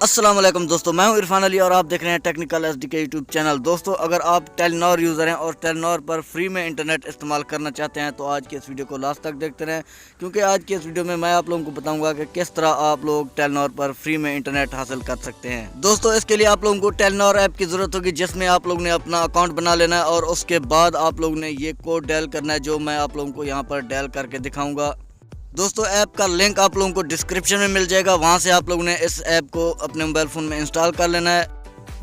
अस्सलाम वालेकुम दोस्तों, मैं हूं इरफान अली और आप देख रहे हैं टेक्निकल एसडीके यूट्यूब चैनल। दोस्तों, अगर आप टेलीनॉर यूज़र हैं और टेलीनॉर पर फ्री में इंटरनेट इस्तेमाल करना चाहते हैं तो आज की इस वीडियो को लास्ट तक देखते रहें, क्योंकि आज की इस वीडियो में मैं आप लोगों को बताऊंगा कि किस तरह आप लोग टेलीनॉर पर फ्री में इंटरनेट हासिल कर सकते हैं। दोस्तों, इसके लिए आप लोगों को टेलीनॉर ऐप की ज़रूरत होगी, जिसमें आप लोग ने अपना अकाउंट बना लेना है और उसके बाद आप लोग ने ये कोड डायल करना है, जो मैं आप लोगों को यहाँ पर डायल करके दिखाऊँगा। दोस्तों, ऐप का लिंक आप लोगों को डिस्क्रिप्शन में मिल जाएगा, वहां से आप लोगों ने इस ऐप को अपने मोबाइल फ़ोन में इंस्टॉल कर लेना है।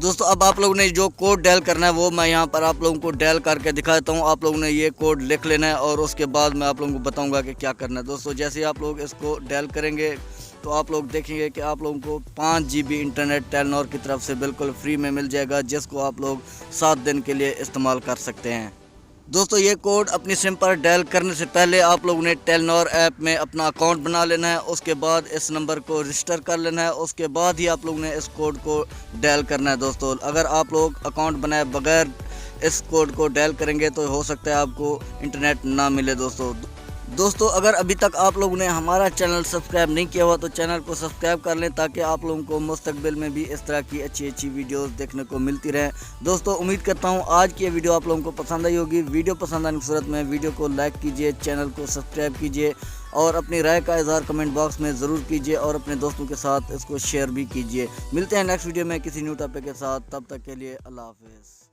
दोस्तों, अब आप लोगों ने जो कोड डायल करना है वो मैं यहां पर आप लोगों को डायल करके दिखा देता हूं। आप लोगों ने ये कोड लिख लेना है और उसके बाद मैं आप लोगों को बताऊंगा कि क्या करना है। दोस्तों, जैसे ही आप लोग इसको डायल करेंगे तो आप लोग देखेंगे कि आप लोगों को 5 GB इंटरनेट टेलीनॉर की तरफ से बिल्कुल फ्री में मिल जाएगा, जिसको आप लोग 7 दिन के लिए इस्तेमाल कर सकते हैं। दोस्तों, ये कोड अपनी सिम पर डायल करने से पहले आप लोगों ने टेलीनॉर ऐप में अपना अकाउंट बना लेना है। उसके बाद इस नंबर को रजिस्टर कर लेना है, उसके बाद ही आप लोगों ने इस कोड को डायल करना है। दोस्तों, अगर आप लोग अकाउंट बनाए बगैर इस कोड को डायल करेंगे तो हो सकता है आपको इंटरनेट ना मिले। दोस्तों, अगर अभी तक आप लोगों ने हमारा चैनल सब्सक्राइब नहीं किया हुआ तो चैनल को सब्सक्राइब कर लें, ताकि आप लोगों को मुस्तकबिल में भी इस तरह की अच्छी वीडियोस देखने को मिलती रहें। दोस्तों, उम्मीद करता हूं आज की ये वीडियो आप लोगों को पसंद आई होगी। वीडियो पसंद आने की सूरत में वीडियो को लाइक कीजिए, चैनल को सब्सक्राइब कीजिए और अपनी राय का इजहार कमेंट बॉक्स में ज़रूर कीजिए और अपने दोस्तों के साथ इसको शेयर भी कीजिए। मिलते हैं नेक्स्ट वीडियो में किसी न्यू टॉपिक के साथ, तब तक के लिए अल्लाह हाफिज़।